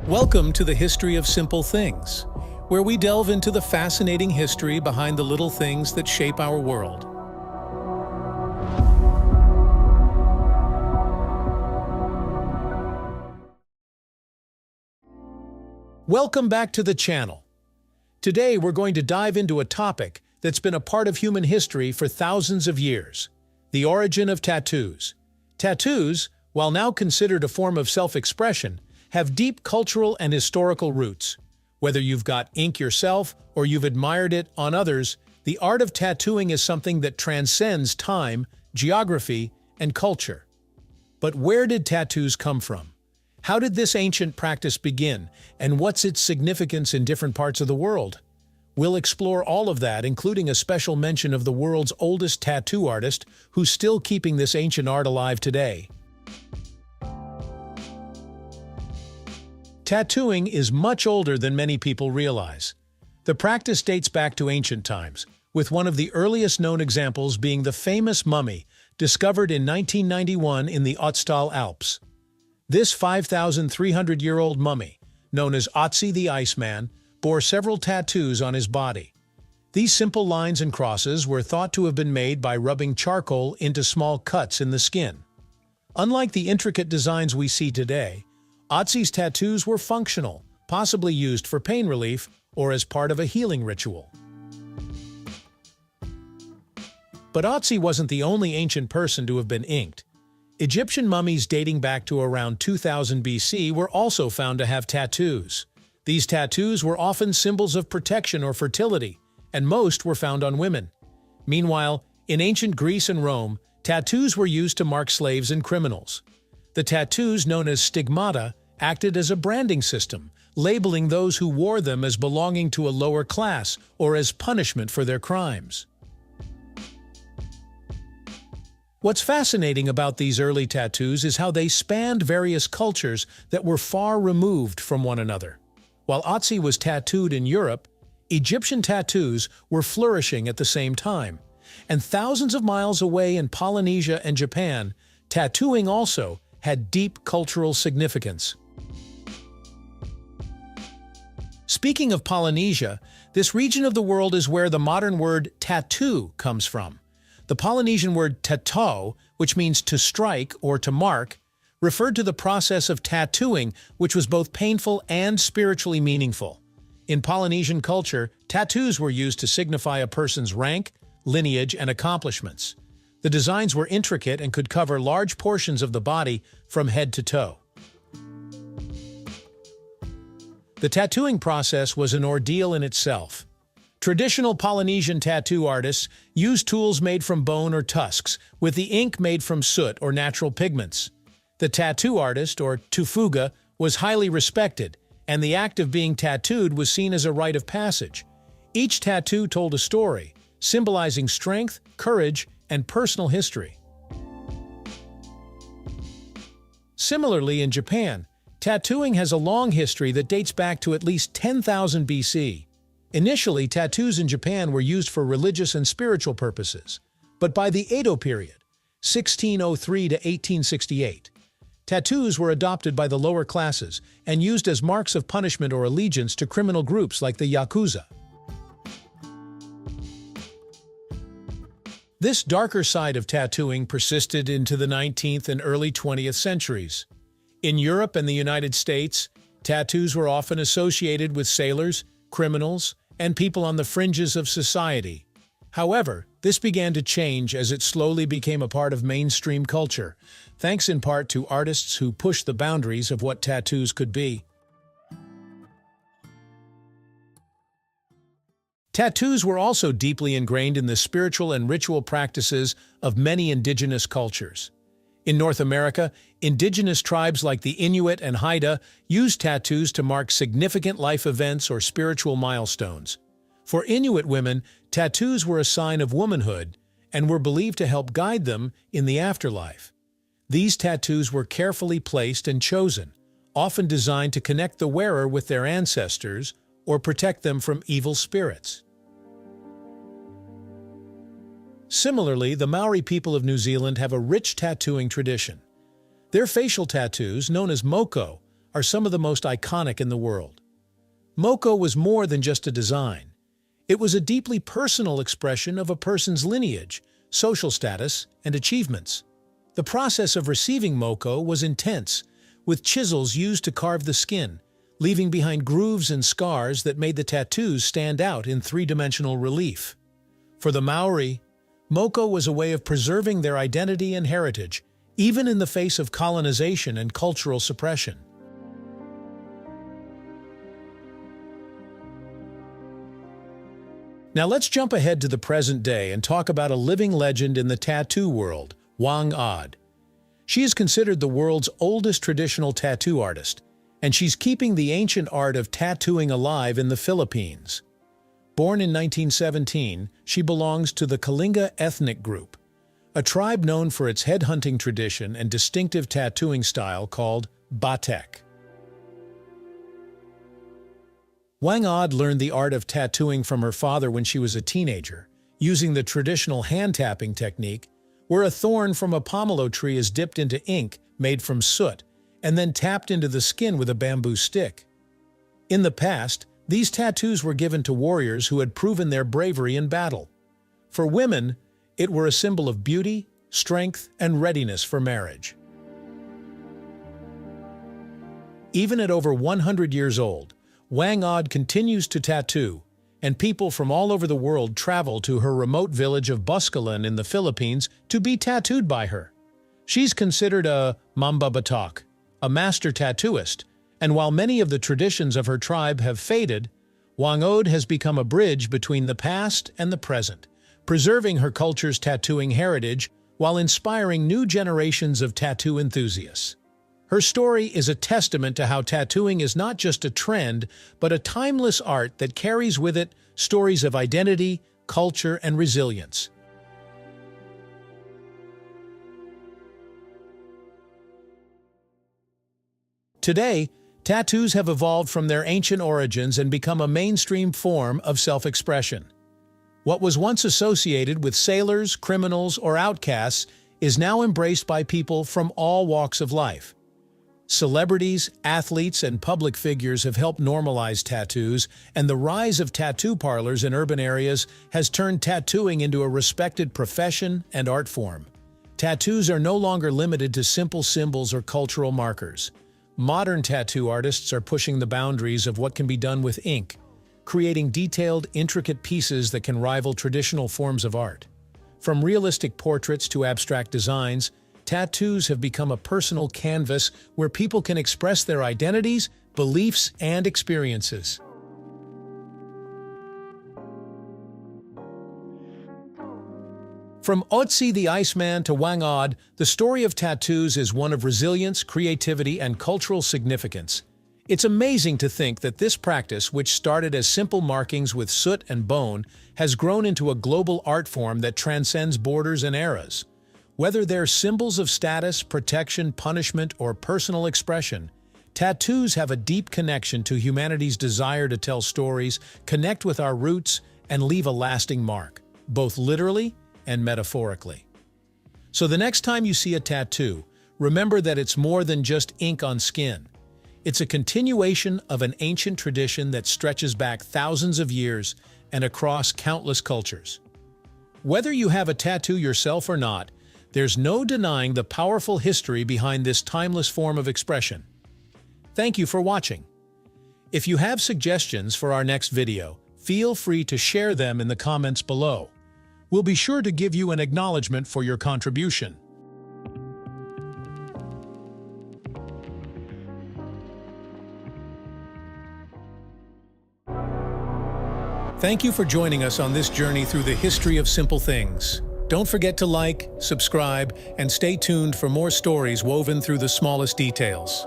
Welcome to the History of Simple Things, where we delve into the fascinating history behind the little things that shape our world. Welcome back to the channel. Today we're going to dive into a topic that's been a part of human history for thousands of years: the origin of tattoos. Tattoos, while now considered a form of self-expression, have deep cultural and historical roots. Whether you've got ink yourself or you've admired it on others, the art of tattooing is something that transcends time, geography, and culture. But where did tattoos come from? How did this ancient practice begin, and what's its significance in different parts of the world? We'll explore all of that, including a special mention of the world's oldest tattoo artist who's still keeping this ancient art alive today. Tattooing is much older than many people realize. The practice dates back to ancient times, with one of the earliest known examples being the famous mummy, discovered in 1991 in the Ötztal Alps. This 5,300-year-old mummy, known as Ötzi the Iceman, bore several tattoos on his body. These simple lines and crosses were thought to have been made by rubbing charcoal into small cuts in the skin. Unlike the intricate designs we see today, Ötzi's tattoos were functional, possibly used for pain relief or as part of a healing ritual. But Ötzi wasn't the only ancient person to have been inked. Egyptian mummies dating back to around 2000 BC were also found to have tattoos. These tattoos were often symbols of protection or fertility, and most were found on women. Meanwhile, in ancient Greece and Rome, tattoos were used to mark slaves and criminals. The tattoos, known as stigmata, acted as a branding system, labeling those who wore them as belonging to a lower class or as punishment for their crimes. What's fascinating about these early tattoos is how they spanned various cultures that were far removed from one another. While Ötzi was tattooed in Europe, Egyptian tattoos were flourishing at the same time. And thousands of miles away in Polynesia and Japan, tattooing also had deep cultural significance. Speaking of Polynesia, this region of the world is where the modern word tattoo comes from. The Polynesian word Tatau, which means to strike or to mark, referred to the process of tattooing, which was both painful and spiritually meaningful. In Polynesian culture, tattoos were used to signify a person's rank, lineage, and accomplishments. The designs were intricate and could cover large portions of the body from head to toe. The tattooing process was an ordeal in itself. Traditional Polynesian tattoo artists used tools made from bone or tusks, with the ink made from soot or natural pigments. The tattoo artist, or tufuga, was highly respected, and the act of being tattooed was seen as a rite of passage. Each tattoo told a story, symbolizing strength, courage, and personal history. Similarly, in Japan, tattooing has a long history that dates back to at least 10,000 BC. Initially, tattoos in Japan were used for religious and spiritual purposes, but by the Edo period, 1603 to 1868, tattoos were adopted by the lower classes and used as marks of punishment or allegiance to criminal groups like the Yakuza. This darker side of tattooing persisted into the 19th and early 20th centuries. In Europe and the United States, tattoos were often associated with sailors, criminals, and people on the fringes of society. However, this began to change as it slowly became a part of mainstream culture, thanks in part to artists who pushed the boundaries of what tattoos could be. Tattoos were also deeply ingrained in the spiritual and ritual practices of many indigenous cultures. In North America, indigenous tribes like the Inuit and Haida used tattoos to mark significant life events or spiritual milestones. For Inuit women, tattoos were a sign of womanhood and were believed to help guide them in the afterlife. These tattoos were carefully placed and chosen, often designed to connect the wearer with their ancestors or protect them from evil spirits. Similarly, the Maori people of New Zealand have a rich tattooing tradition. Their facial tattoos, known as moko, are some of the most iconic in the world. Moko was more than just a design. It was a deeply personal expression of a person's lineage, social status, and achievements. The process of receiving Moko was intense, with chisels used to carve the skin, leaving behind grooves and scars that made the tattoos stand out in three-dimensional relief. For the Maori, Moko was a way of preserving their identity and heritage, even in the face of colonization and cultural suppression. Now let's jump ahead to the present day and talk about a living legend in the tattoo world, Whang-Od. She is considered the world's oldest traditional tattoo artist, and she's keeping the ancient art of tattooing alive in the Philippines. Born in 1917, she belongs to the Kalinga ethnic group, a tribe known for its headhunting tradition and distinctive tattooing style called batek. Whang-Od learned the art of tattooing from her father when she was a teenager, using the traditional hand-tapping technique, where a thorn from a pomelo tree is dipped into ink made from soot and then tapped into the skin with a bamboo stick. In the past, these tattoos were given to warriors who had proven their bravery in battle. For women, it were a symbol of beauty, strength, and readiness for marriage. Even at over 100 years old, Whang-Od continues to tattoo, and people from all over the world travel to her remote village of Boscalan in the Philippines to be tattooed by her. She's considered a mambabatok, a master tattooist, and while many of the traditions of her tribe have faded, Whang-Od has become a bridge between the past and the present, preserving her culture's tattooing heritage while inspiring new generations of tattoo enthusiasts. Her story is a testament to how tattooing is not just a trend, but a timeless art that carries with it stories of identity, culture, and resilience. Today, tattoos have evolved from their ancient origins and become a mainstream form of self-expression. What was once associated with sailors, criminals, or outcasts is now embraced by people from all walks of life. Celebrities, athletes, and public figures have helped normalize tattoos, and the rise of tattoo parlors in urban areas has turned tattooing into a respected profession and art form. Tattoos are no longer limited to simple symbols or cultural markers. Modern tattoo artists are pushing the boundaries of what can be done with ink, creating detailed, intricate pieces that can rival traditional forms of art. From realistic portraits to abstract designs, tattoos have become a personal canvas where people can express their identities, beliefs, and experiences. From Ötzi the Iceman to Whang-Od, the story of tattoos is one of resilience, creativity, and cultural significance. It's amazing to think that this practice, which started as simple markings with soot and bone, has grown into a global art form that transcends borders and eras. Whether they're symbols of status, protection, punishment, or personal expression, tattoos have a deep connection to humanity's desire to tell stories, connect with our roots, and leave a lasting mark, both literally and metaphorically. So the next time you see a tattoo, remember that it's more than just ink on skin. It's a continuation of an ancient tradition that stretches back thousands of years and across countless cultures. Whether you have a tattoo yourself or not, there's no denying the powerful history behind this timeless form of expression. Thank you for watching. If you have suggestions for our next video, feel free to share them in the comments below. We'll be sure to give you an acknowledgement for your contribution. Thank you for joining us on this journey through the history of simple things. Don't forget to like, subscribe, and stay tuned for more stories woven through the smallest details.